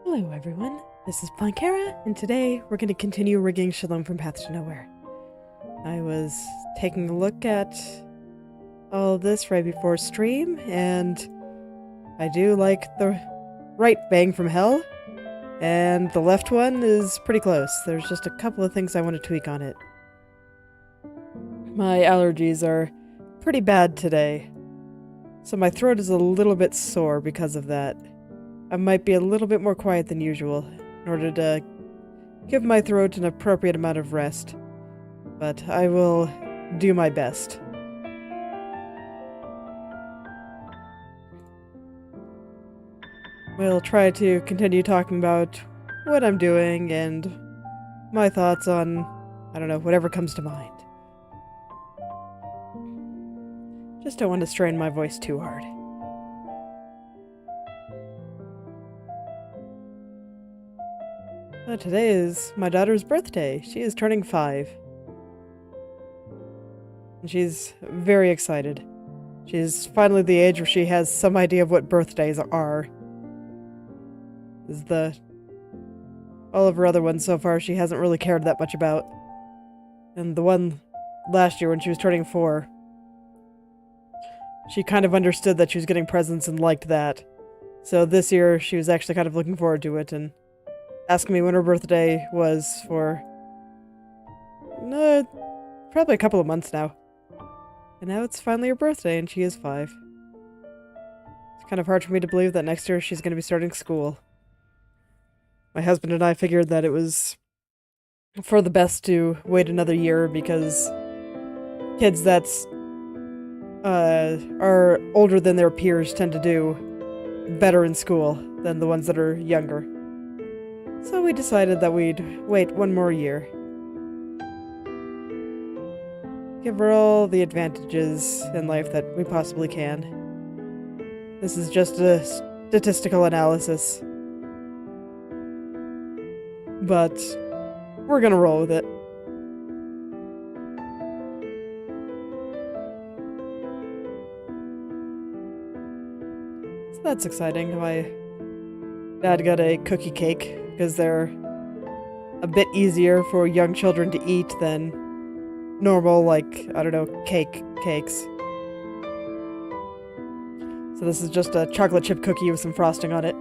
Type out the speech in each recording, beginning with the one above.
Hello everyone, this is Plankara, and today we're going to continue rigging Shalom from Path to Nowhere. I was taking a look at all of this right before stream, and I do like the right bang from hell, and the left one is pretty close. There's just a couple of things I want to tweak on it. My allergies are pretty bad today, so my throat is a little bit sore because of that. I might be a little bit more quiet than usual in order to give my throat an appropriate amount of rest, but I will do my best. We'll try to continue talking about what I'm doing and my thoughts on, I don't know, whatever comes to mind. Just don't want to strain my voice too hard. Today is my daughter's birthday. She is turning 5. And she's very excited. She's finally the age where she has some idea of what birthdays are. All of her other ones so far she hasn't really cared that much about. And the one last year when she was turning 4, she kind of understood that she was getting presents and liked that. So this year she was actually kind of looking forward to it and asking me when her birthday was for probably a couple of months now. And now it's finally her birthday and she is 5. It's kind of hard for me to believe that next year she's going to be starting school. My husband and I figured that it was for the best to wait another year because kids that are older than their peers tend to do better in school than the ones that are younger. So we decided that we'd wait one more year. Give her all the advantages in life that we possibly can. This is just a statistical analysis. But we're gonna roll with it. So that's exciting. My dad got a cookie cake because they're a bit easier for young children to eat than normal, like, I don't know, cakes. So this is just a chocolate chip cookie with some frosting on it,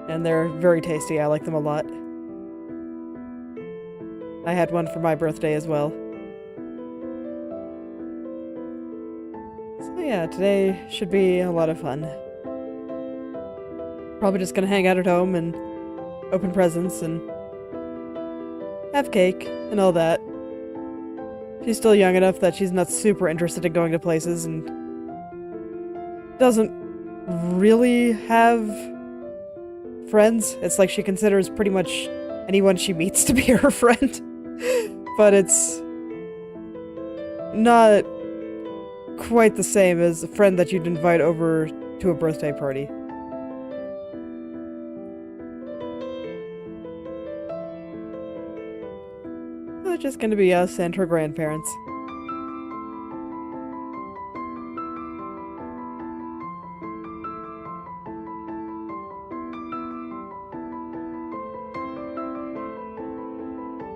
and they're very tasty. I like them a lot. I had one for my birthday as well. So yeah, today should be a lot of fun. Probably just gonna hang out at home and open presents and have cake and all that. She's still young enough that she's not super interested in going to places and doesn't really have friends. It's like she considers pretty much anyone she meets to be her friend. But it's not quite the same as a friend that you'd invite over to a birthday party. It's just gonna be us and her grandparents.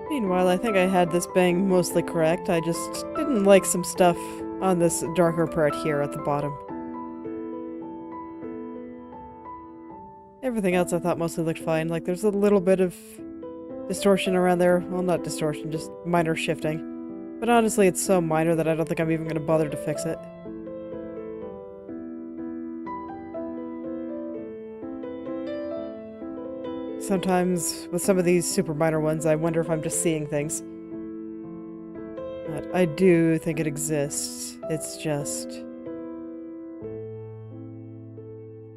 Meanwhile, I think I had this bang mostly correct. I just didn't like some stuff on this darker part here at the bottom. Everything else I thought mostly looked fine. Like, there's a little bit of distortion around there. Well, not distortion, just minor shifting. But honestly, it's so minor that I don't think I'm even going to bother to fix it. Sometimes, with some of these super minor ones, I wonder if I'm just seeing things. But I do think it exists. It's just...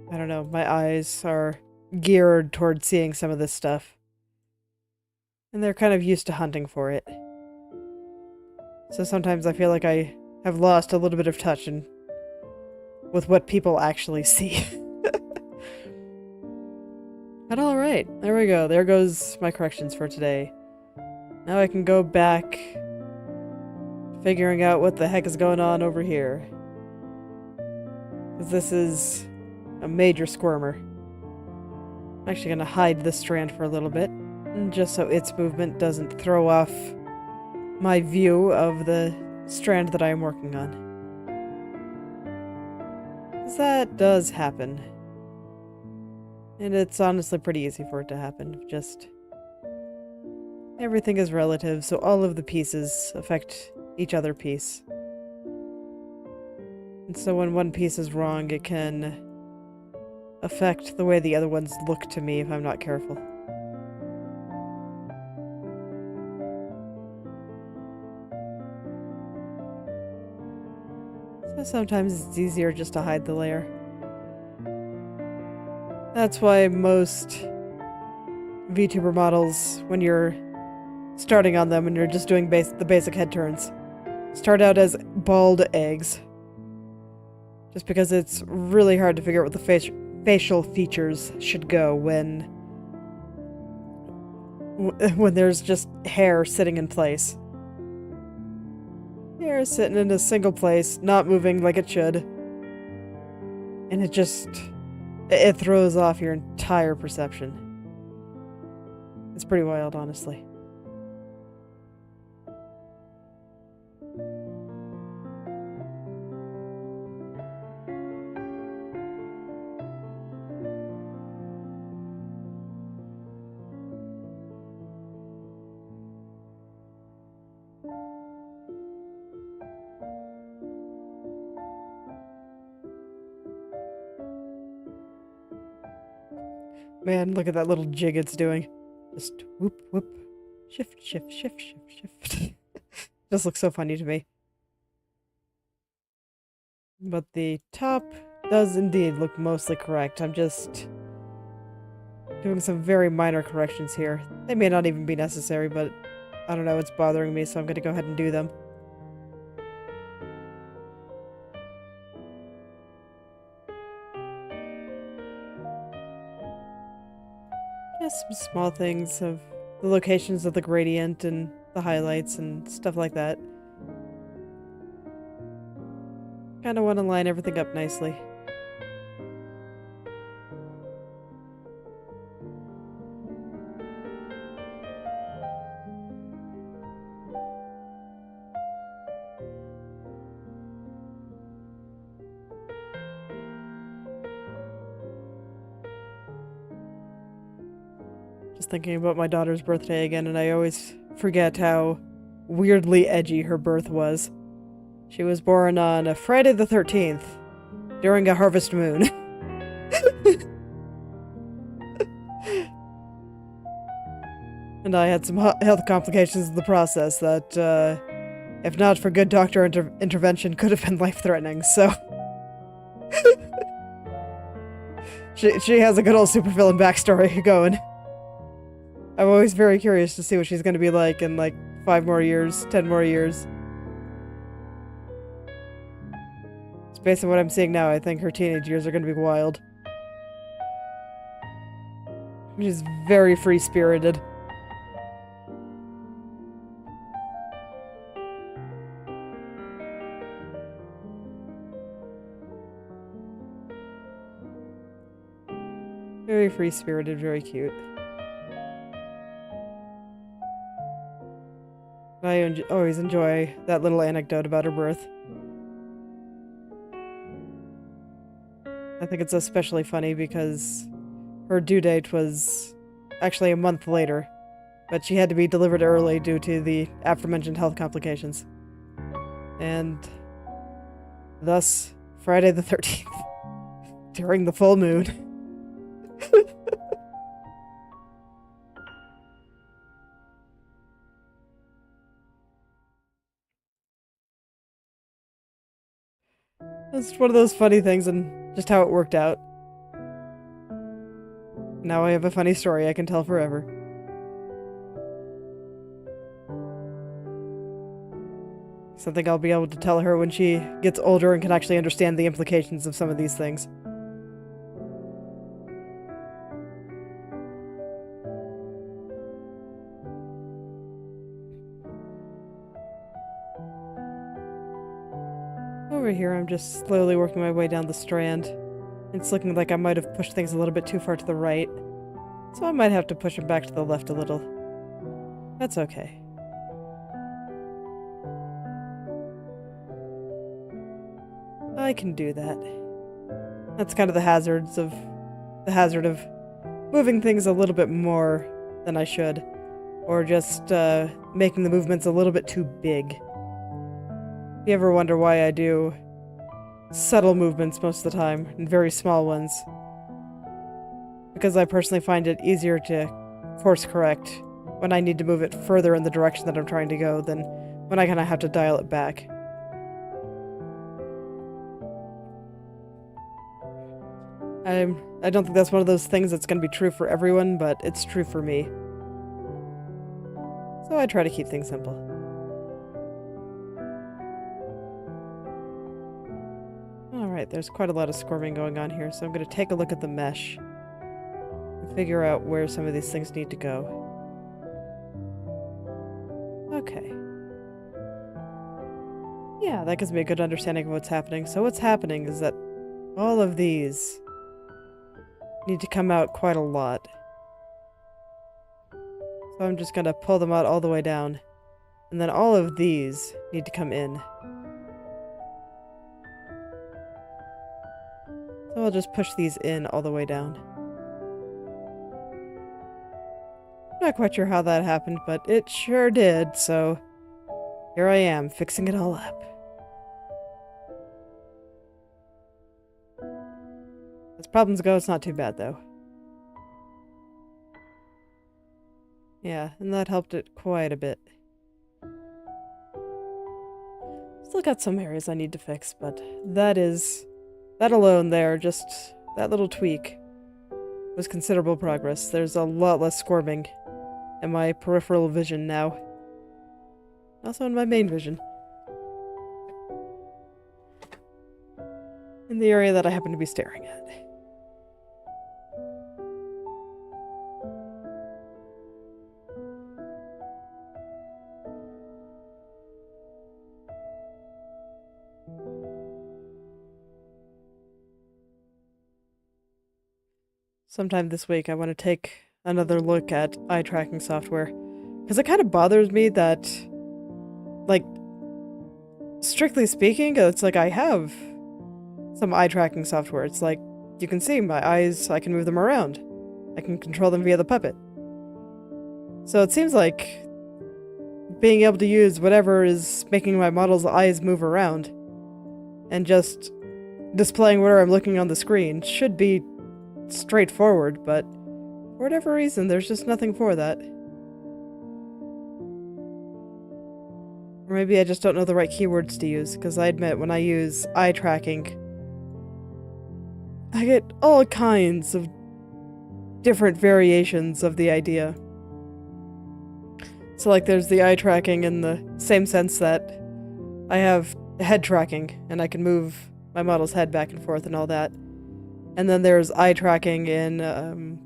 I don't know, my eyes are geared toward seeing some of this stuff. And they're kind of used to hunting for it. So sometimes I feel like I have lost a little bit of touch with what people actually see. But alright, there we go. There goes my corrections for today. Now I can go back figuring out what the heck is going on over here. Because this is a major squirmer. I'm actually going to hide this strand for a little bit, just so its movement doesn't throw off my view of the strand that I am working on. 'Cause that does happen. And it's honestly pretty easy for it to happen. Just everything is relative, so all of the pieces affect each other piece. And so when one piece is wrong, it can affect the way the other ones look to me if I'm not careful. So sometimes it's easier just to hide the layer. That's why most VTuber models, when you're starting on them and you're just doing the basic head turns, start out as bald eggs. Just because it's really hard to figure out what the facial features should go when there's just hair sitting in place. Hair sitting in a single place, not moving like it should. And it throws off your entire perception. It's pretty wild, honestly. Man, look at that little jig it's doing. Just whoop, whoop. Shift, shift, shift, shift, shift. Just looks so funny to me. But the top does indeed look mostly correct. I'm just doing some very minor corrections here. They may not even be necessary, but I don't know, it's bothering me, so I'm gonna go ahead and do them. Just some small things of the locations of the gradient and the highlights and stuff like that. Kind of want to line everything up nicely. Just thinking about my daughter's birthday again, and I always forget how weirdly edgy her birth was. She was born on a Friday the 13th, during a harvest moon. And I had some health complications in the process that, if not for good doctor intervention, could have been life-threatening, so... she has a good old supervillain backstory going. I'm always very curious to see what she's going to be like in, like, 5 more years, 10 more years. Just based on what I'm seeing now, I think her teenage years are going to be wild. She's very free-spirited. Very free-spirited, very cute. I always enjoy that little anecdote about her birth. I think it's especially funny because her due date was actually a month later, but she had to be delivered early due to the aforementioned health complications. And thus, Friday the 13th, during the full moon. It's one of those funny things and just how it worked out. Now I have a funny story I can tell forever. Something I'll be able to tell her when she gets older and can actually understand the implications of some of these things. Over here, I'm just slowly working my way down the strand. It's looking like I might have pushed things a little bit too far to the right. So I might have to push him back to the left a little. That's okay. I can do that. That's kind of the hazard of moving things a little bit more than I should. Or just making the movements a little bit too big. If you ever wonder why I do subtle movements most of the time, and very small ones. Because I personally find it easier to course correct when I need to move it further in the direction that I'm trying to go than when I kind of have to dial it back. I don't think that's one of those things that's going to be true for everyone, but it's true for me. So I try to keep things simple. Alright, there's quite a lot of squirming going on here, so I'm going to take a look at the mesh and figure out where some of these things need to go. Okay. Yeah, that gives me a good understanding of what's happening. So what's happening is that all of these need to come out quite a lot. So I'm just going to pull them out all the way down. And then all of these need to come in. So I'll just push these in all the way down. Not quite sure how that happened, but it sure did, so here I am, fixing it all up. As problems go, it's not too bad, though. Yeah, and that helped it quite a bit. Still got some areas I need to fix, but that alone there, just that little tweak, was considerable progress. There's a lot less squirming in my peripheral vision now. Also in my main vision. In the area that I happen to be staring at. Sometime this week I want to take another look at eye tracking software. Because it kind of bothers me that, like, strictly speaking, it's like I have some eye tracking software. It's like, you can see my eyes, I can move them around. I can control them via the puppet. So it seems like being able to use whatever is making my model's eyes move around and just displaying whatever I'm looking on the screen should be straightforward, but for whatever reason, there's just nothing for that. Or maybe I just don't know the right keywords to use, because I admit when I use eye tracking, I get all kinds of different variations of the idea. So like there's the eye tracking in the same sense that I have head tracking, and I can move my model's head back and forth and all that. And then there's eye tracking in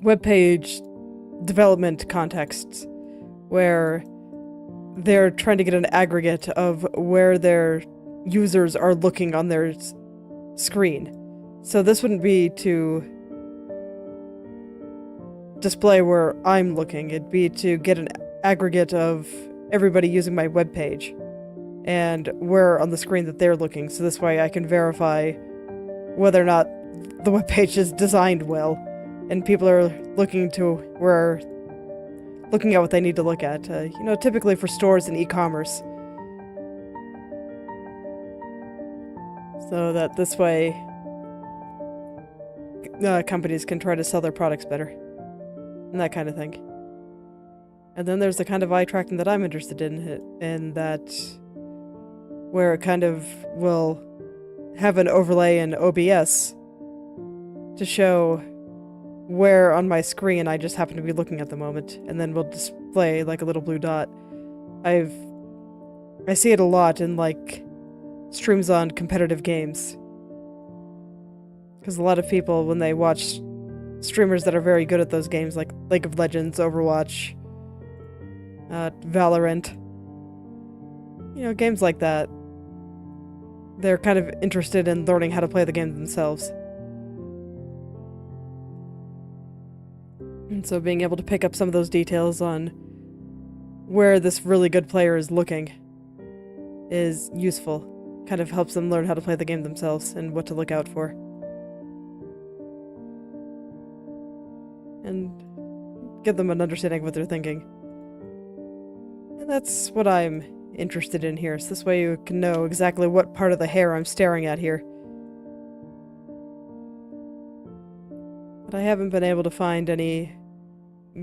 web page development contexts, where they're trying to get an aggregate of where their users are looking on their screen. So this wouldn't be to display where I'm looking, it'd be to get an aggregate of everybody using my web page and where on the screen that they're looking, so this way I can verify whether or not the web page is designed well and people are looking at what they need to look at. You know, typically for stores and e-commerce. So that this way companies can try to sell their products better. And that kind of thing. And then there's the kind of eye tracking that I'm interested in, and that where it kind of will have an overlay in OBS to show where on my screen I just happen to be looking at the moment, and then we'll display like a little blue dot. I see it a lot in like streams on competitive games, because a lot of people, when they watch streamers that are very good at those games like League of Legends, Overwatch, Valorant, you know, games like that, they're kind of interested in learning how to play the game themselves. And so being able to pick up some of those details on where this really good player is looking is useful. Kind of helps them learn how to play the game themselves and what to look out for. And give them an understanding of what they're thinking. And that's what I'm interested in here, so this way you can know exactly what part of the hair I'm staring at here. But I haven't been able to find any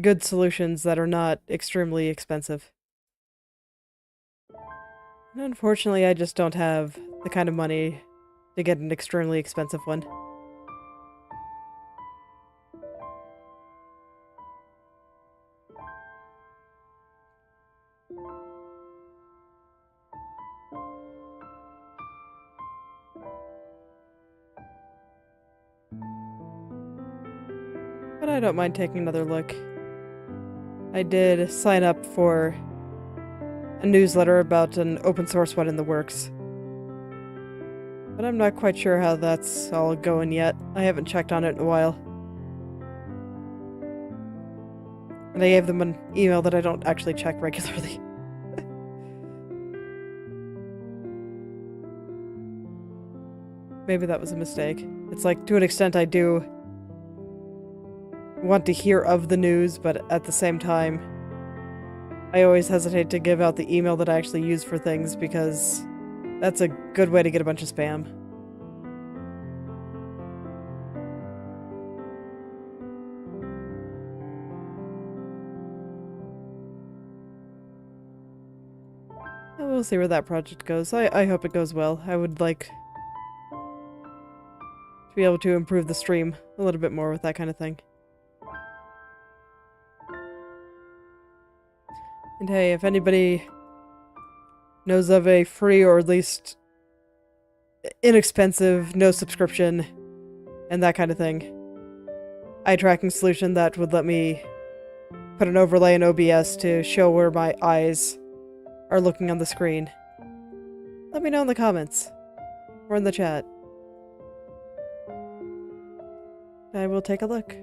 good solutions that are not extremely expensive. And unfortunately, I just don't have the kind of money to get an extremely expensive one. But I don't mind taking another look. I did sign up for a newsletter about an open source one in the works. But I'm not quite sure how that's all going yet. I haven't checked on it in a while. And I gave them an email that I don't actually check regularly. Maybe that was a mistake. It's like, to an extent I do want to hear of the news, but at the same time, I always hesitate to give out the email that I actually use for things because that's a good way to get a bunch of spam. And we'll see where that project goes. I hope it goes well. I would like to be able to improve the stream a little bit more with that kind of thing. And hey, if anybody knows of a free or at least inexpensive, no subscription, and that kind of thing, eye tracking solution that would let me put an overlay in OBS to show where my eyes are looking on the screen, let me know in the comments or in the chat. I will take a look.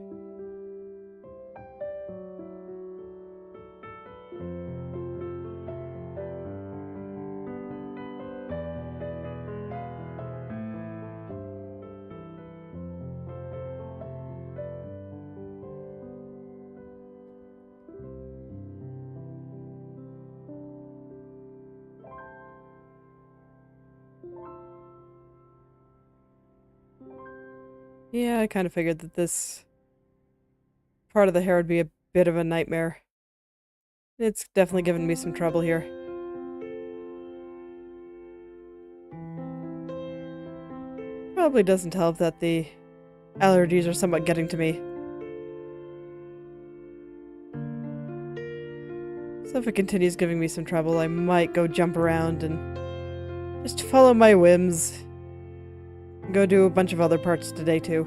Yeah, I kind of figured that this part of the hair would be a bit of a nightmare. It's definitely given me some trouble here. Probably doesn't help that the allergies are somewhat getting to me. So if it continues giving me some trouble, I might go jump around and just follow my whims. Go do a bunch of other parts today, too.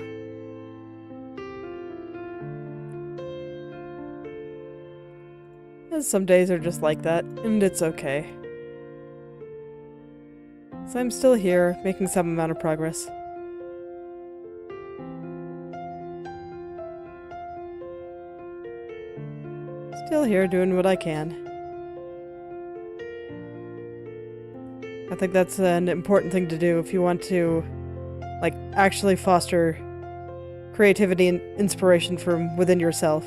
And some days are just like that, and it's okay. So I'm still here, making some amount of progress. Still here, doing what I can. I think that's an important thing to do if you want to like, actually foster creativity and inspiration from within yourself.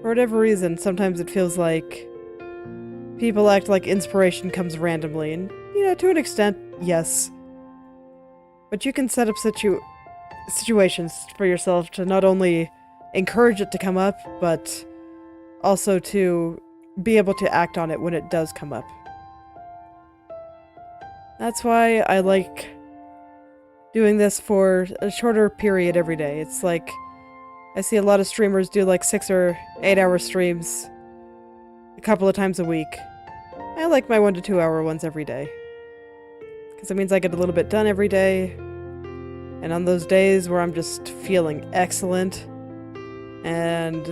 For whatever reason, sometimes it feels like people act like inspiration comes randomly, and, you know, to an extent, yes. But you can set up situations for yourself to not only encourage it to come up, but also to be able to act on it when it does come up. That's why I like doing this for a shorter period every day. It's like, I see a lot of streamers do like 6 or 8 hour streams a couple of times a week. I like my 1 to 2 hour ones every day. Because it means I get a little bit done every day. And on those days where I'm just feeling excellent and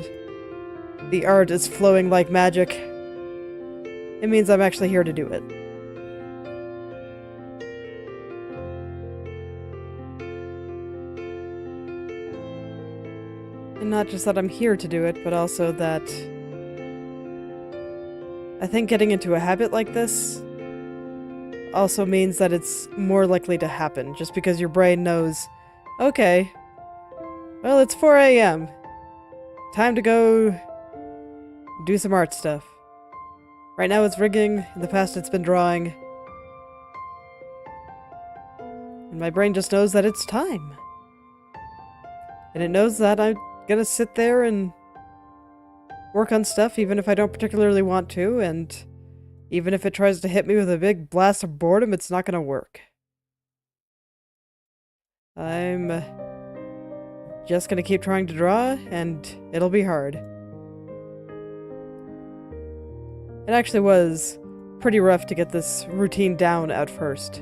the art is flowing like magic, it means I'm actually here to do it. And not just that I'm here to do it, but also that I think getting into a habit like this also means that it's more likely to happen, just because your brain knows, okay, well, it's 4 a.m. Time to go do some art stuff. Right now it's rigging, in the past it's been drawing. And my brain just knows that it's time. And it knows that I'm gonna sit there and work on stuff even if I don't particularly want to, and even if it tries to hit me with a big blast of boredom, it's not gonna work. I'm just gonna keep trying to draw, and it'll be hard. It actually was pretty rough to get this routine down at first.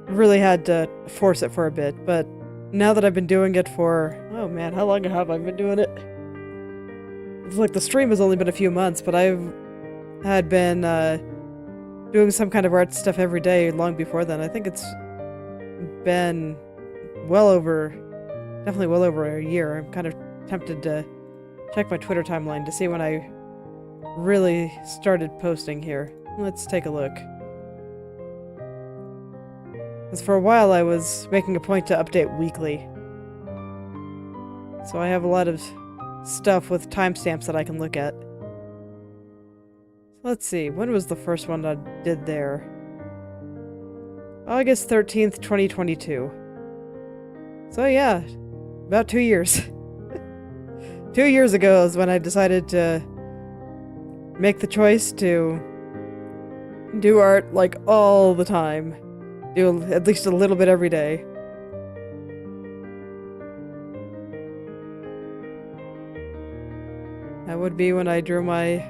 I really had to force it for a bit, but now that I've been doing it for... oh man, how long have I been doing it? It's like the stream has only been a few months, but I've had been doing some kind of art stuff every day long before then. I think it's been definitely well over a year. I'm kind of tempted to check my Twitter timeline to see when I really started posting here. Let's take a look. Because for a while I was making a point to update weekly. So I have a lot of stuff with timestamps that I can look at. Let's see, when was the first one I did there? August 13th, 2022. So yeah, about 2 years. 2 years ago is when I decided to make the choice to do art like all the time. Do at least a little bit every day. That would be when I drew my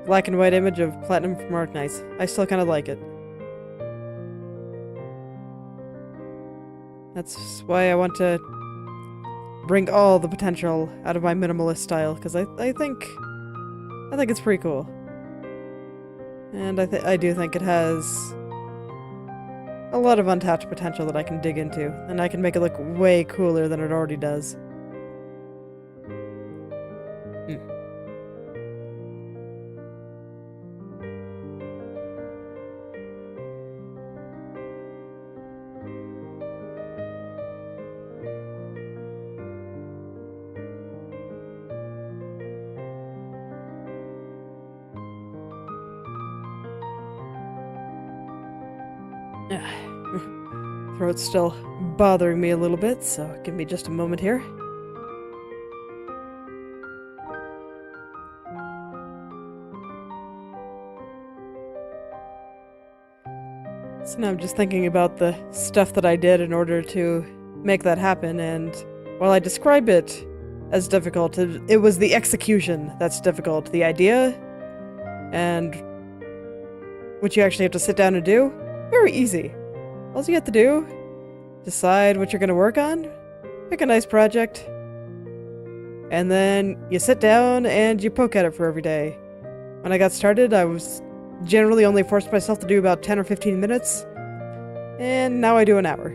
black and white image of Platinum from Arknights. I still kind of like it. That's why I want to bring all the potential out of my minimalist style, because I think it's pretty cool. And I do think it has a lot of untapped potential that I can dig into, and I can make it look way cooler than it already does. Throat's still bothering me a little bit, so give me just a moment here. So now I'm just thinking about the stuff that I did in order to make that happen, and while I describe it as difficult, it was the execution that's difficult. The idea, and what you actually have to sit down and do, very easy. All you have to do, decide what you're going to work on, pick a nice project, and then you sit down and you poke at it for every day. When I got started, I was generally only forced myself to do about 10 or 15 minutes, and now I do an hour.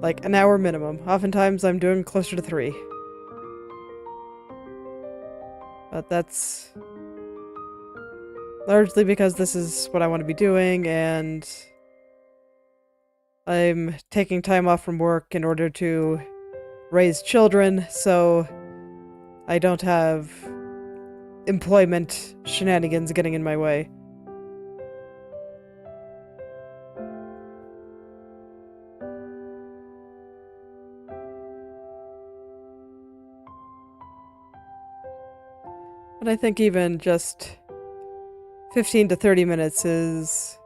Like, an hour minimum. Oftentimes I'm doing closer to 3. But that's largely because this is what I want to be doing, and I'm taking time off from work in order to raise children, so I don't have employment shenanigans getting in my way. But I think even just 15 to 30 minutes is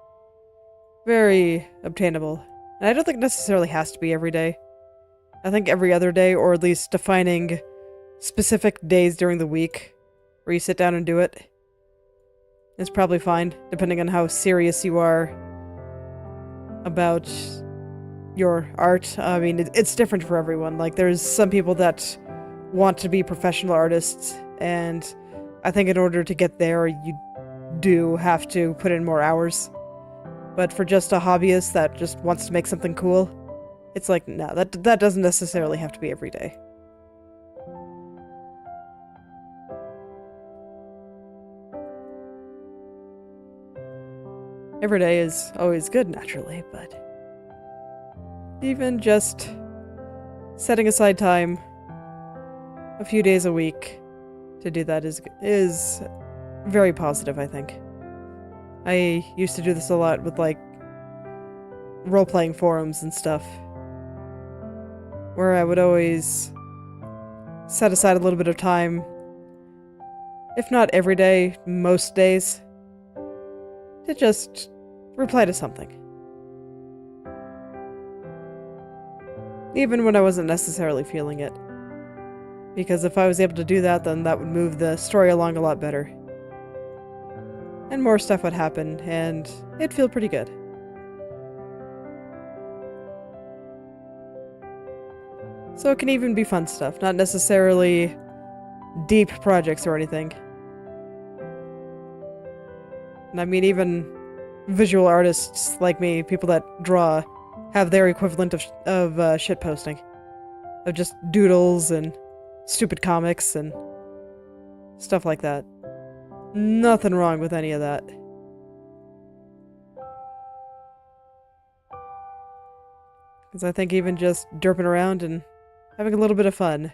very obtainable. And I don't think it necessarily has to be every day. I think every other day, or at least defining specific days during the week where you sit down and do it, is probably fine, depending on how serious you are about your art. I mean, it's different for everyone. Like, there's some people that want to be professional artists, and I think in order to get there, you do have to put in more hours. But for just a hobbyist that just wants to make something cool, it's like, no, that doesn't necessarily have to be every day. Every day is always good, naturally, but even just setting aside time a few days a week to do that is very positive, I think. I used to do this a lot with, like, role-playing forums and stuff, where I would always set aside a little bit of time, if not every day, most days, to just reply to something. Even when I wasn't necessarily feeling it. Because if I was able to do that, then that would move the story along a lot better. And more stuff would happen, and it'd feel pretty good. So it can even be fun stuff, not necessarily deep projects or anything. And I mean, even visual artists like me, people that draw, have their equivalent of shitposting. Of just doodles and stupid comics and stuff like that. Nothing wrong with any of that. Because I think even just derping around and having a little bit of fun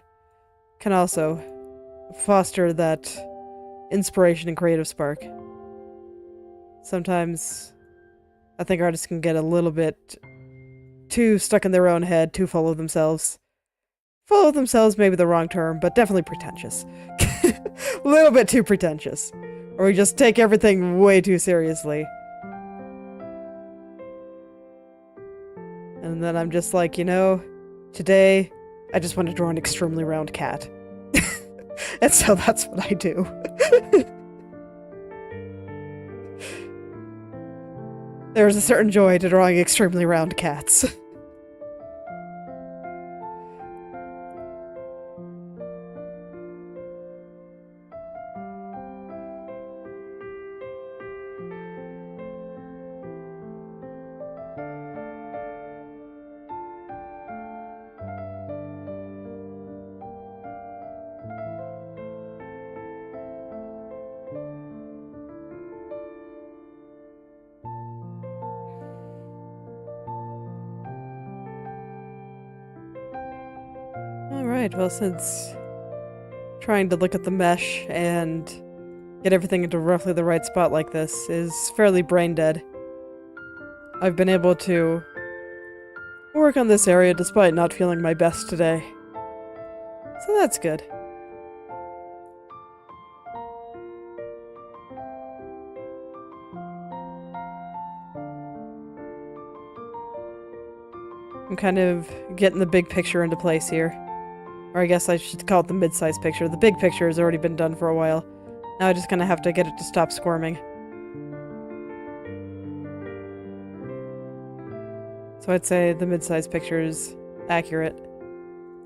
can also foster that inspiration and creative spark. Sometimes I think artists can get a little bit too stuck in their own head, too full of themselves. Full of themselves may be the wrong term, but definitely pretentious. A little bit too pretentious. Or we just take everything way too seriously. And then I'm just like, you know, today I just want to draw an extremely round cat. And so that's what I do. There's a certain joy to drawing extremely round cats. Alright, well, since trying to look at the mesh and get everything into roughly the right spot like this is fairly brain dead, I've been able to work on this area despite not feeling my best today. So that's good. I'm kind of getting the big picture into place here. Or I guess I should call it the mid-sized picture. The big picture has already been done for a while. Now I just kind of have to get it to stop squirming. So I'd say the mid-sized picture is accurate.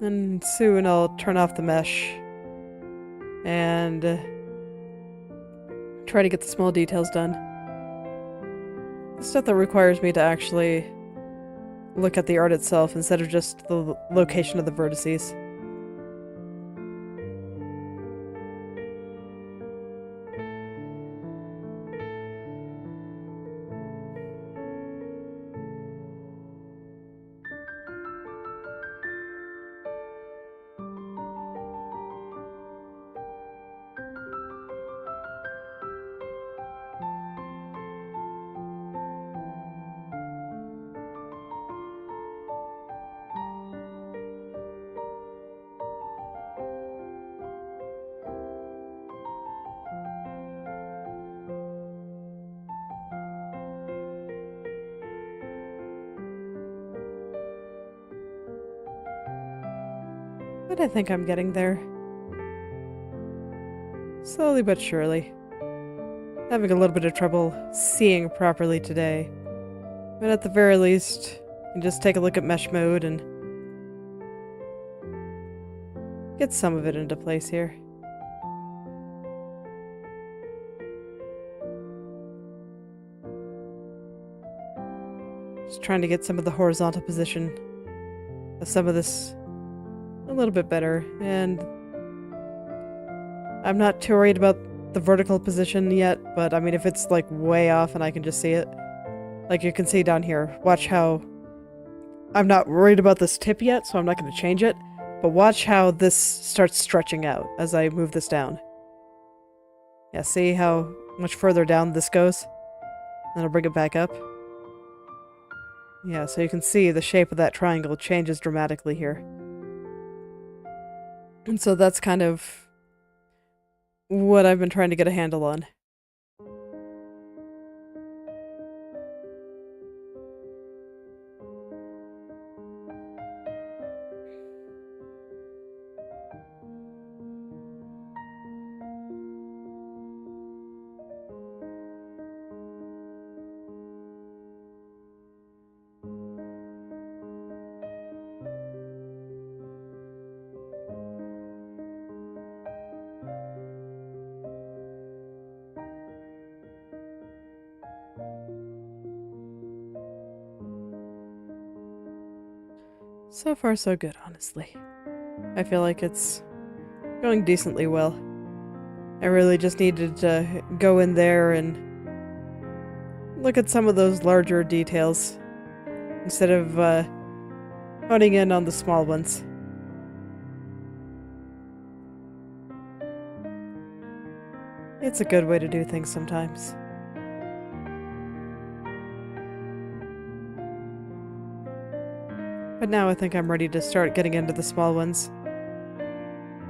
And soon I'll turn off the mesh and try to get the small details done. The stuff that requires me to actually look at the art itself instead of just the location of the vertices. But I think I'm getting there. Slowly but surely. Having a little bit of trouble seeing properly today. But at the very least, you can just take a look at mesh mode and get some of it into place here. Just trying to get some of the horizontal position of some of this a little bit better, and I'm not too worried about the vertical position yet, but I mean, if it's like way off and I can just see it, like you can see down here, watch how I'm not worried about this tip yet, so I'm not going to change it, but watch how this starts stretching out as I move this down. Yeah, see how much further down this goes? Then I'll bring it back up. Yeah, so you can see the shape of that triangle changes dramatically here. And so that's kind of what I've been trying to get a handle on. So far, so good, honestly. I feel like it's going decently well. I really just needed to go in there and look at some of those larger details instead of honing in on the small ones. It's a good way to do things sometimes. But now I think I'm ready to start getting into the small ones.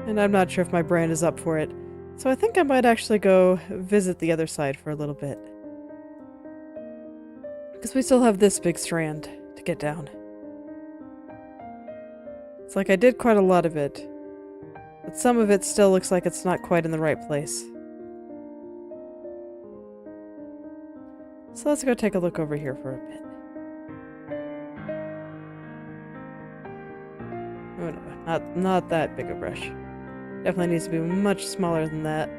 And I'm not sure if my brain is up for it. So I think I might actually go visit the other side for a little bit. Because we still have this big strand to get down. It's like I did quite a lot of it. But some of it still looks like it's not quite in the right place. So let's go take a look over here for a bit. Oh no, not that big a brush. Definitely needs to be much smaller than that.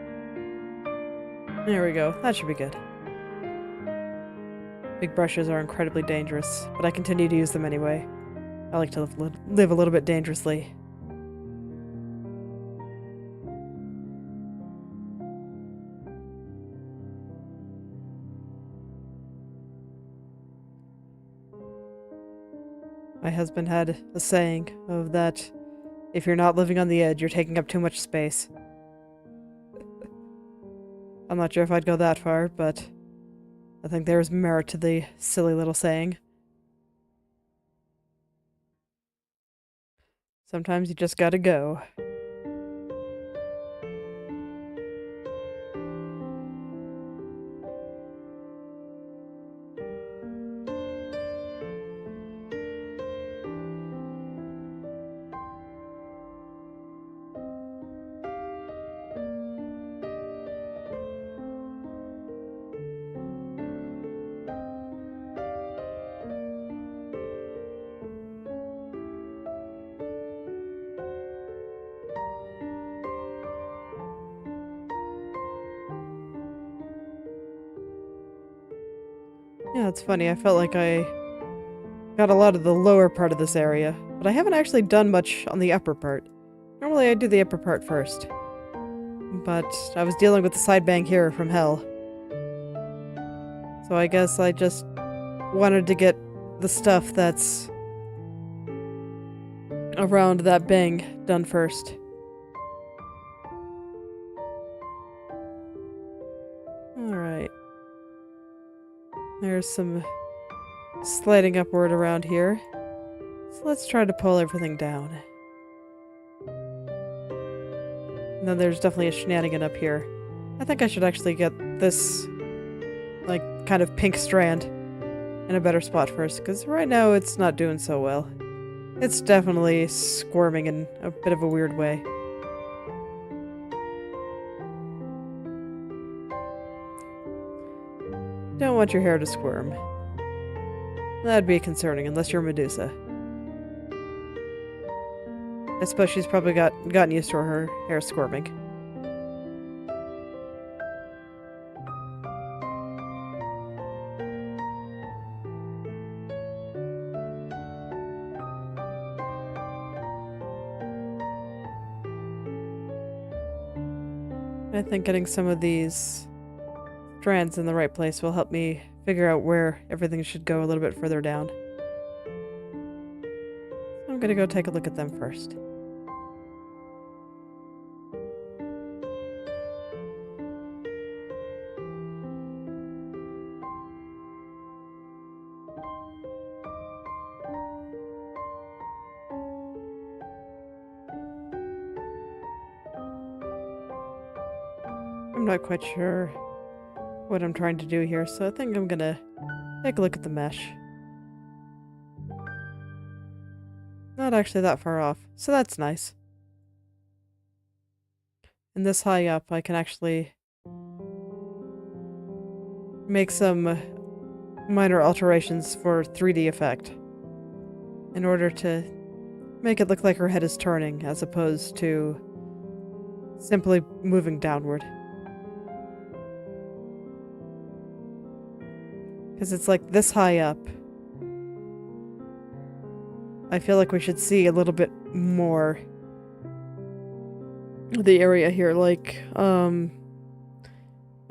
There we go. That should be good. Big brushes are incredibly dangerous, but I continue to use them anyway. I like to live a little bit dangerously. My husband had a saying of that, if you're not living on the edge, you're taking up too much space. I'm not sure if I'd go that far, but I think there's merit to the silly little saying. Sometimes you just gotta go. Yeah, it's funny. I felt like I got a lot of the lower part of this area, but I haven't actually done much on the upper part. Normally I do the upper part first. But I was dealing with the side bang here from hell. So I guess I just wanted to get the stuff that's around that bang done first. Alright. There's some sliding upward around here. So let's try to pull everything down. And then there's definitely a shenanigan up here. I think I should actually get this, like, kind of pink strand in a better spot first, because right now it's not doing so well. It's definitely squirming in a bit of a weird way. Don't want your hair to squirm. That'd be concerning, unless you're Medusa. I suppose she's probably gotten used to her hair squirming. I think getting some of these strands in the right place will help me figure out where everything should go a little bit further down. I'm gonna go take a look at them first. I'm not quite sure what I'm trying to do here, so I think I'm gonna take a look at the mesh. Not actually that far off, so that's nice. And this high up, I can actually make some minor alterations for 3D effect in order to make it look like her head is turning as opposed to simply moving downward. Because it's like this high up. I feel like we should see a little bit more of the area here, like, what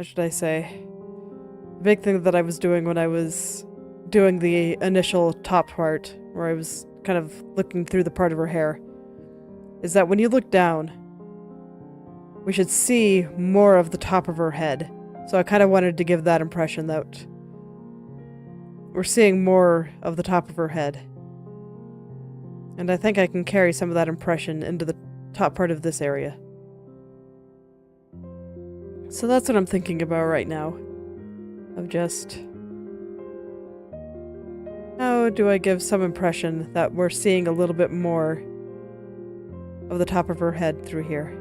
should I say? The big thing that I was doing when I was doing the initial top part, where I was kind of looking through the part of her hair, is that when you look down, we should see more of the top of her head. So I kind of wanted to give that impression that we're seeing more of the top of her head. And I think I can carry some of that impression into the top part of this area. So that's what I'm thinking about right now. Of just... how do I give some impression that we're seeing a little bit more of the top of her head through here?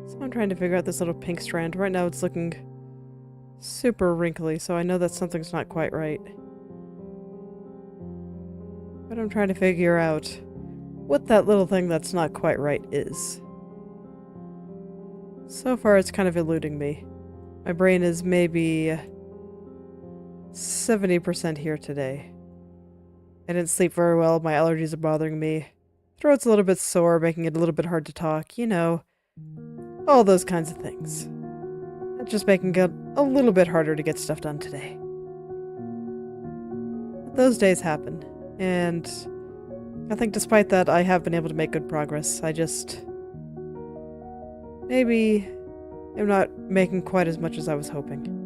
So I'm trying to figure out this little pink strand. Right now it's looking super wrinkly, so I know that something's not quite right. But I'm trying to figure out what that little thing that's not quite right is. So far it's kind of eluding me. My brain is maybe 70% here today. I didn't sleep very well, my allergies are bothering me. Throat's a little bit sore, making it a little bit hard to talk, you know. All those kinds of things. That's just making it a little bit harder to get stuff done today. But those days happen, and I think despite that, I have been able to make good progress. I just... maybe I'm not making quite as much as I was hoping.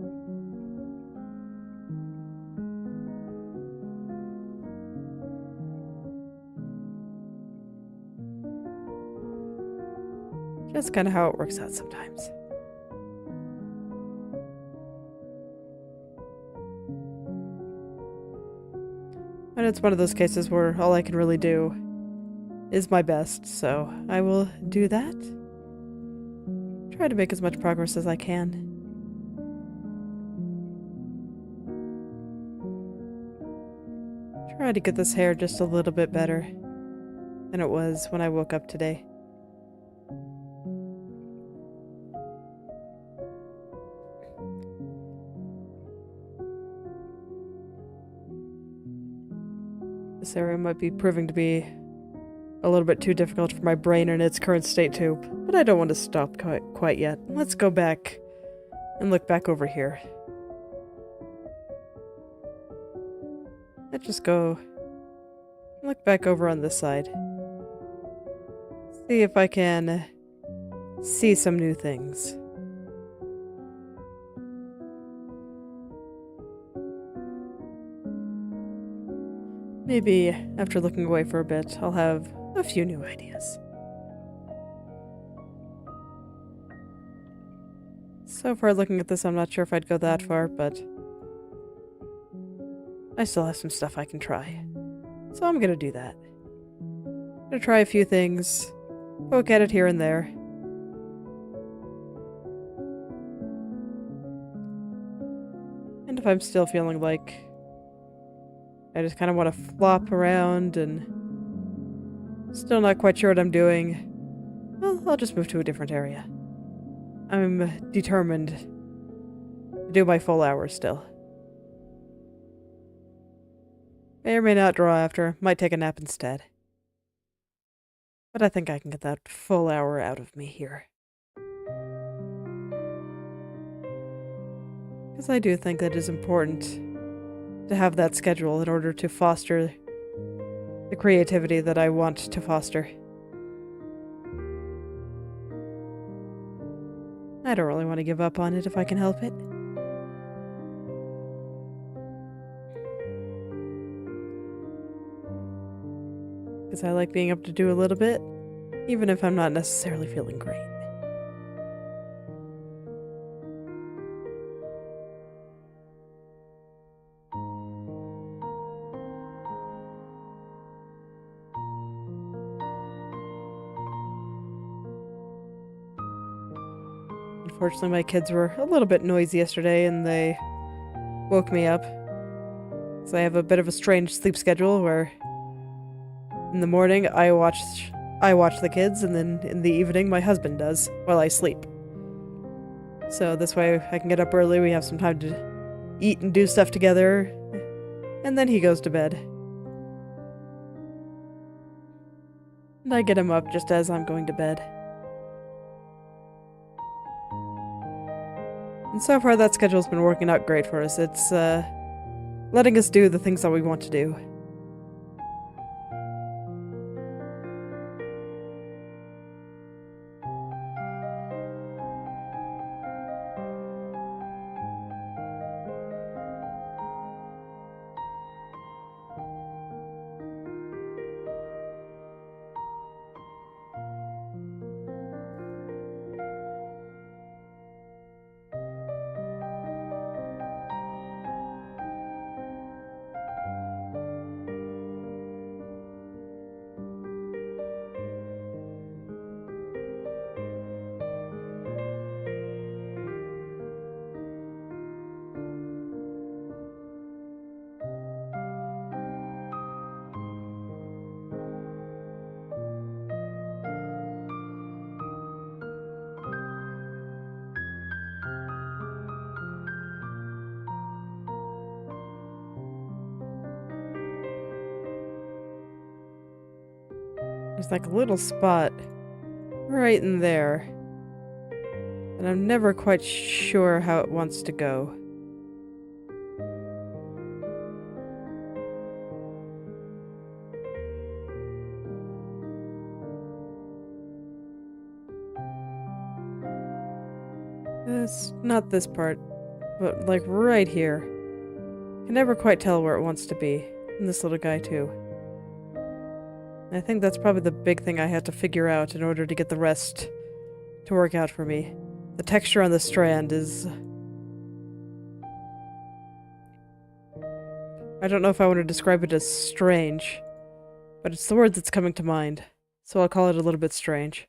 That's kind of how it works out sometimes. And it's one of those cases where all I can really do is my best, so I will do that. Try to make as much progress as I can. Try to get this hair just a little bit better than it was when I woke up today. This area might be proving to be a little bit too difficult for my brain in its current state too, but I don't want to stop quite yet. Let's go back and look back over here. Let's just go look back over on this side. See if I can see some new things. Maybe after looking away for a bit, I'll have a few new ideas. So far looking at this, I'm not sure if I'd go that far, but I still have some stuff I can try. So I'm gonna do that. gonna try a few things, poke at it here and there. And if I'm still feeling like I just kind of want to flop around and still not quite sure what I'm doing, well, I'll just move to a different area. I'm determined to do my full hours still. May or may not draw after, might take a nap instead. But I think I can get that full hour out of me here. Because I do think that it is important to have that schedule in order to foster the creativity that I want to foster. I don't really want to give up on it if I can help it. Because I like being able to do a little bit, even if I'm not necessarily feeling great. Unfortunately, my kids were a little bit noisy yesterday and they woke me up. So I have a bit of a strange sleep schedule where in the morning I watch the kids, and then in the evening my husband does while I sleep. So this way I can get up early, we have some time to eat and do stuff together, and then he goes to bed. And I get him up just as I'm going to bed. And so far that schedule's been working out great for us. It's letting us do the things that we want to do. There's like a little spot right in there, and I'm never quite sure how it wants to go. It's not this part, but like right here. I can never quite tell where it wants to be. And this little guy too. I think that's probably the big thing I have to figure out in order to get the rest to work out for me. The texture on the strand is... I don't know if I want to describe it as strange, but it's the word that's coming to mind, so I'll call it a little bit strange.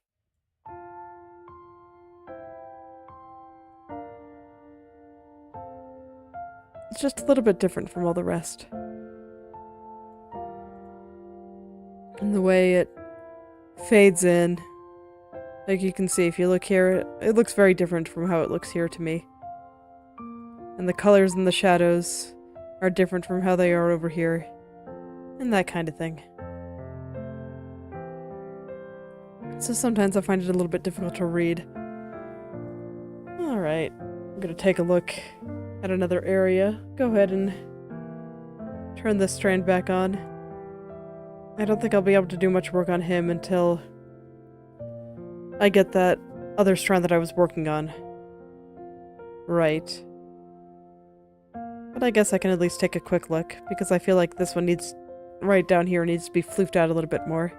It's just a little bit different from all the rest. And the way it fades in, like you can see if you look here, it looks very different from how it looks here to me. And the colors and the shadows are different from how they are over here, and that kind of thing. So sometimes I find it a little bit difficult to read. Alright, I'm gonna take a look at another area. Go ahead and turn this strand back on. I don't think I'll be able to do much work on him until I get that other strand that I was working on. Right. But I guess I can at least take a quick look, because I feel like this one needs, right down here, needs to be floofed out a little bit more.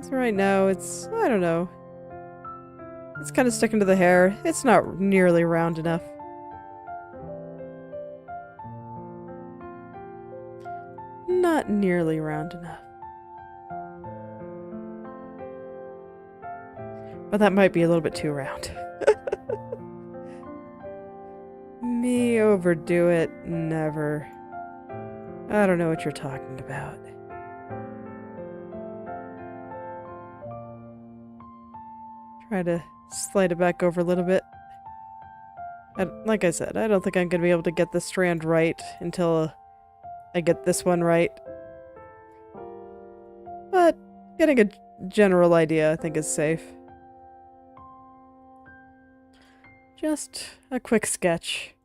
So right now, it's, I don't know. It's kind of sticking to the hair. It's not nearly round enough. not nearly round enough. But that might be a little bit too round. Me overdo it, never. I don't know what you're talking about. Try to slide it back over a little bit. Like I said, I don't think I'm going to be able to get this strand right until I get this one right. But getting a general idea I think is safe. Just a quick sketch.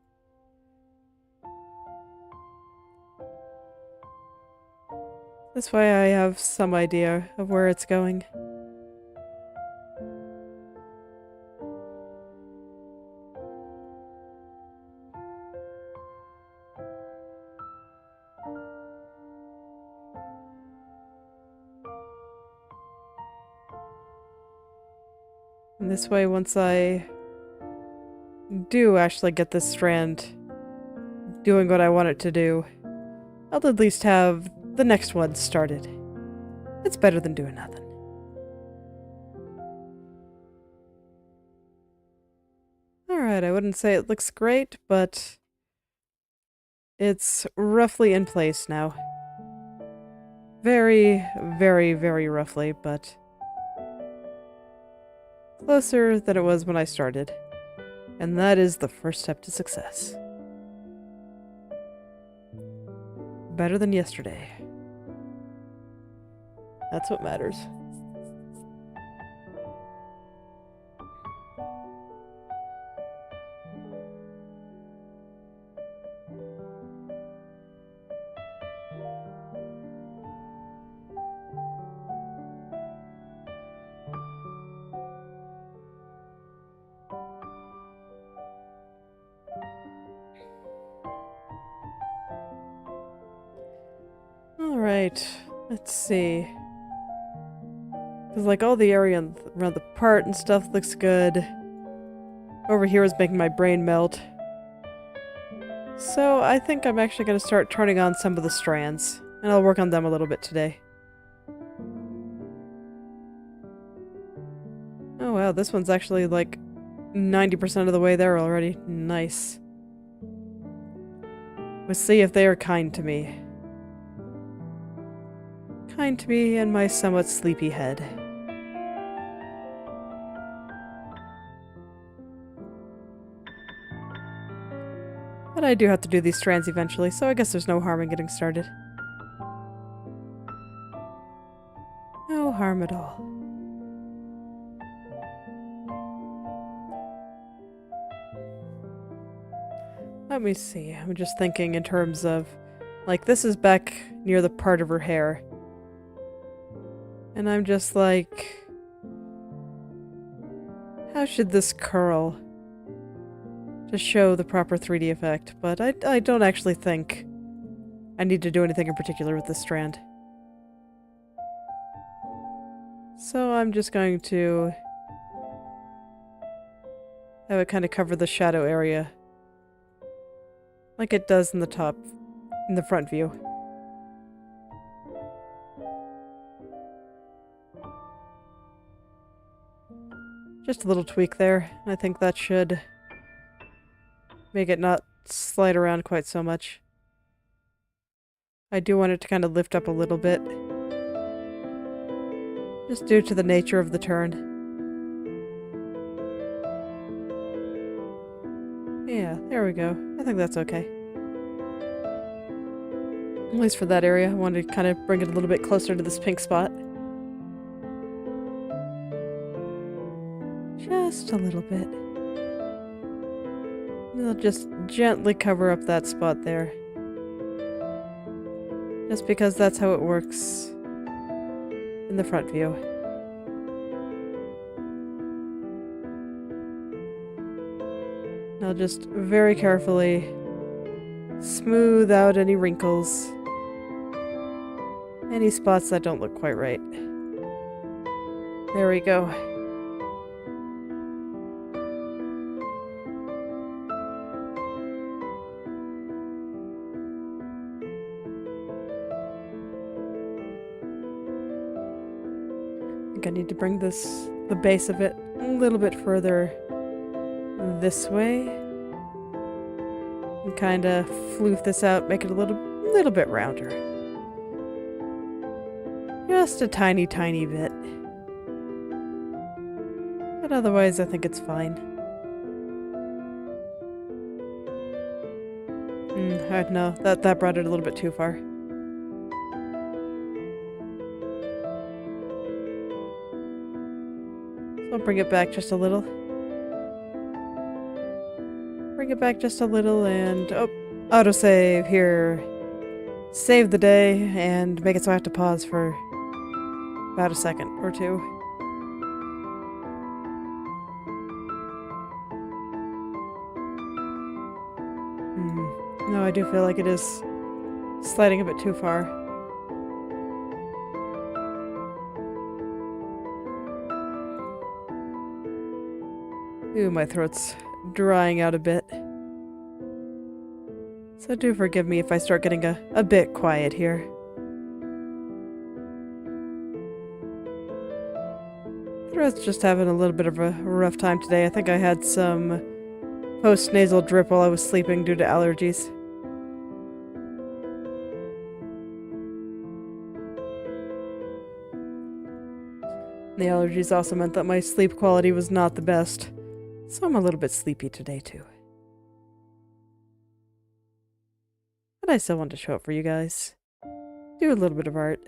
This way I have some idea of where it's going. And this way, once I do actually get this strand doing what I want it to do, I'll at least have the next one started. It's better than doing nothing. Alright, I wouldn't say it looks great, but it's roughly in place now. Very, very, very roughly, but closer than it was when I started. And that is the first step to success. Better than yesterday. That's what matters. Alright, let's see. Because like all the area around the part and stuff looks good. Over here is making my brain melt. So I think I'm actually going to start turning on some of the strands. And I'll work on them a little bit today. Oh wow, this one's actually like 90% of the way there already. Nice. We'll see if they are kind to me. Kind to me and my somewhat sleepy head. But I do have to do these strands eventually, so I guess there's no harm in getting started. No harm at all. Let me see, I'm just thinking in terms of, like, this is back near the part of her hair. And I'm just like, how should this curl to show the proper 3D effect? But I don't actually think I need to do anything in particular with this strand. So I'm just going to have it kind of cover the shadow area like it does in the top, in the front view. Just a little tweak there. I think that should make it not slide around quite so much. I do want it to kind of lift up a little bit. Just due to the nature of the turn. Yeah, there we go. I think that's okay. At least for that area, I wanted to kind of bring it a little bit closer to this pink spot. Just a little bit. And I'll just gently cover up that spot there. Just because that's how it works in the front view. And I'll just very carefully smooth out any wrinkles. Any spots that don't look quite right. There we go. think I need to bring the base of it a little bit further this way. And kind of floof this out, make it a little bit rounder. Just a tiny, tiny bit. But otherwise, I think it's fine. No, that brought it a little bit too far. So I'll bring it back just a little. Bring it back just a little and... Oh, autosave here. Save the day and make it so I have to pause for about a second or two. No, I do feel like it is sliding a bit too far. Ooh, my throat's drying out a bit. So do forgive me if I start getting a bit quiet here. Throat's just having a little bit of a rough time today. I think I had some post-nasal drip while I was sleeping due to allergies. The allergies also meant that my sleep quality was not the best, so I'm a little bit sleepy today too. But I still want to show up for you guys. Do a little bit of art.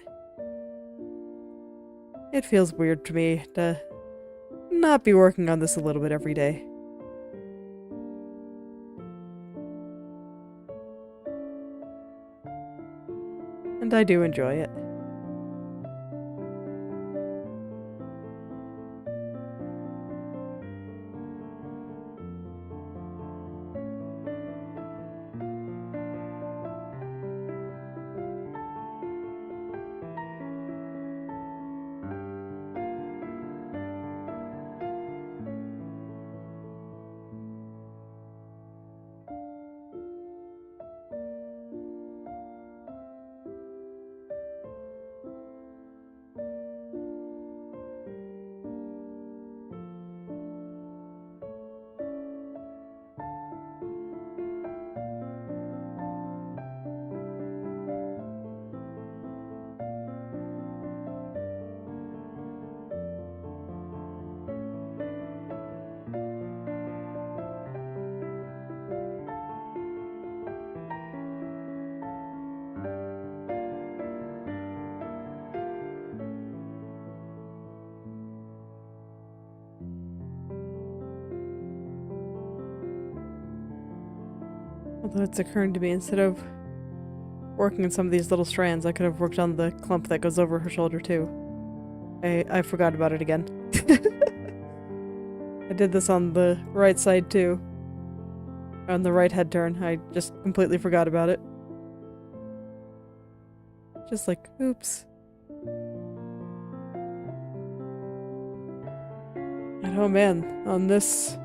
It feels weird to me to not be working on this a little bit every day. And I do enjoy it. Although it's occurring to me, instead of working on some of these little strands, I could have worked on the clump that goes over her shoulder too. I forgot about it again. I did this on the right side too. On the right head turn. I just completely forgot about it. Just like, oops. And oh man, on this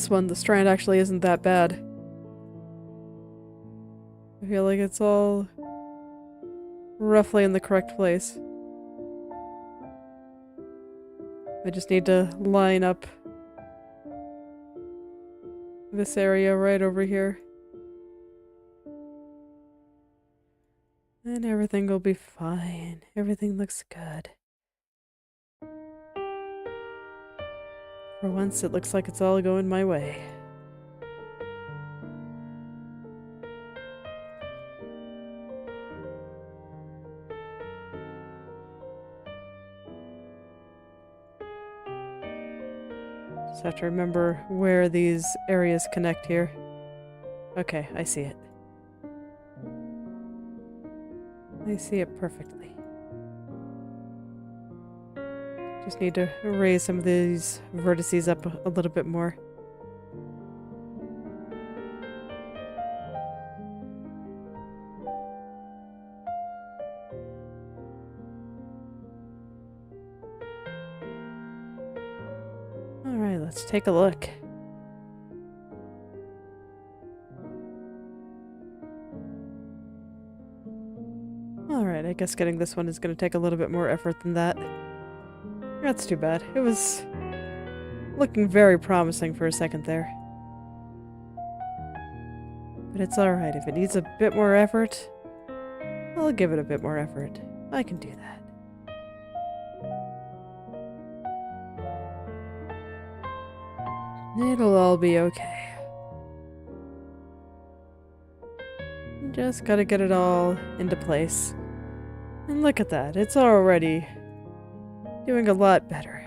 one, the strand actually isn't that bad. I feel like it's all roughly in the correct place. I just need to line up this area right over here. And everything will be fine. Everything looks good. For once, it looks like it's all going my way. Just have to remember where these areas connect here. Okay, I see it. I see it perfectly. Just need to raise some of these vertices up a little bit more. Alright, let's take a look. Alright, I guess getting this one is going to take a little bit more effort than that. That's too bad. It was looking very promising for a second there. But it's alright. If it needs a bit more effort, I'll give it a bit more effort. I can do that. It'll all be okay. Just gotta get it all into place. And look at that. It's already doing a lot better.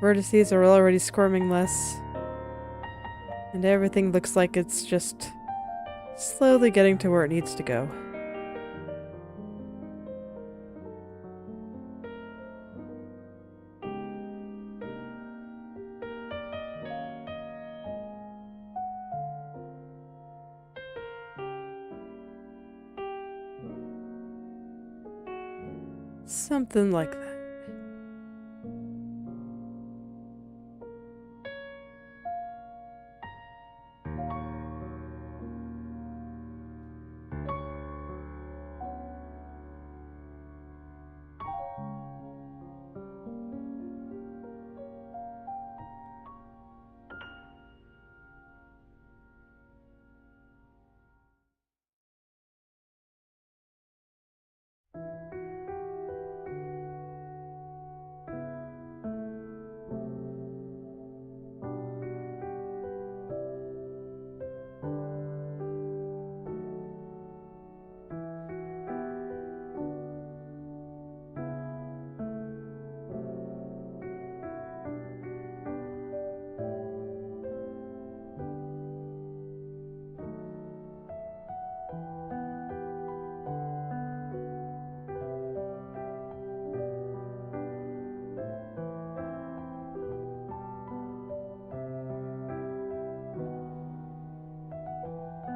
Vertices are already squirming less. And everything looks like it's just slowly getting to where it needs to go. Something like that.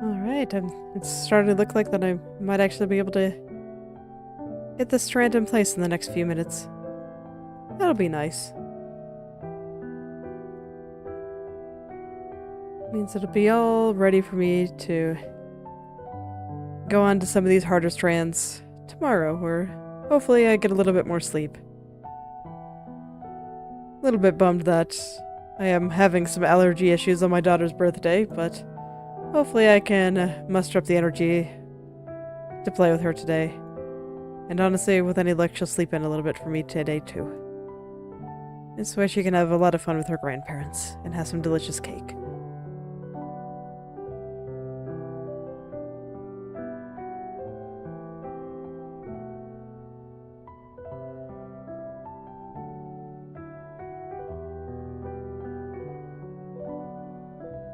Alright, it's starting to look like that I might actually be able to get this strand in place in the next few minutes. That'll be nice. Means it'll be all ready for me to go on to some of these harder strands tomorrow, where hopefully I get a little bit more sleep. A little bit bummed that I am having some allergy issues on my daughter's birthday, but hopefully I can muster up the energy to play with her today. And honestly, with any luck, she'll sleep in a little bit for me today too. This way she can have a lot of fun with her grandparents and have some delicious cake.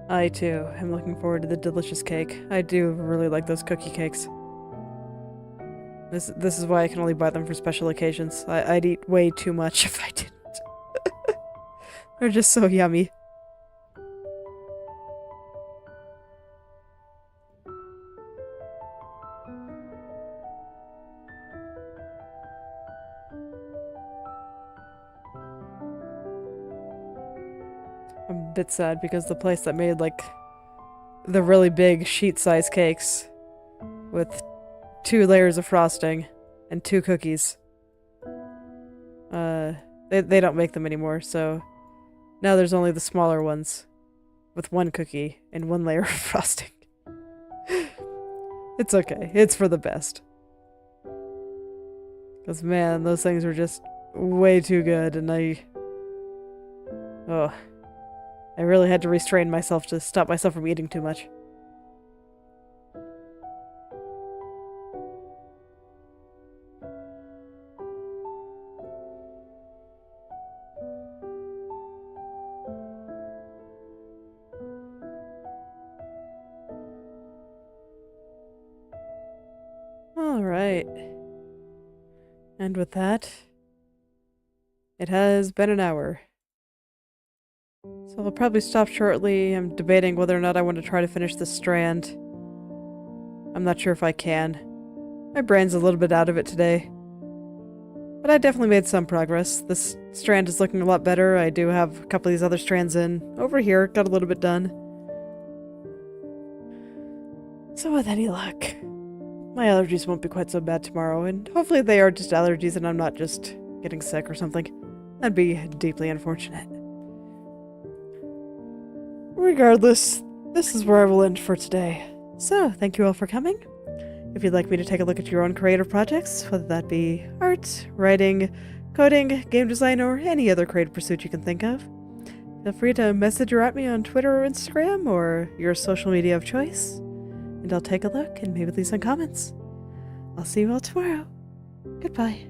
I too am looking forward to the delicious cake. I do really like those cookie cakes. This is why I can only buy them for special occasions. I'd eat way too much if I didn't. They're just so yummy. I'm a bit sad because the place that made, like, the really big sheet-size cakes with 2 layers of frosting and 2 cookies, they don't make them anymore, so now there's only the smaller ones with 1 cookie and 1 layer of frosting. It's okay. It's for the best. Because, man, those things were just way too good, and I really had to restrain myself to stop myself from eating too much. Alright. And with that, it has been an hour. So I'll probably stop shortly. I'm debating whether or not I want to try to finish this strand. I'm not sure if I can. My brain's a little bit out of it today. But I definitely made some progress. This strand is looking a lot better. I do have a couple of these other strands in. Over here, got a little bit done. So with any luck, my allergies won't be quite so bad tomorrow, and hopefully they are just allergies and I'm not just getting sick or something. That'd be deeply unfortunate. Regardless, this is where I will end for today. So, thank you all for coming. If you'd like me to take a look at your own creative projects, whether that be art, writing, coding, game design, or any other creative pursuit you can think of, feel free to message or at me on Twitter or Instagram or your social media of choice, and I'll take a look and maybe leave some comments. I'll see you all tomorrow. Goodbye.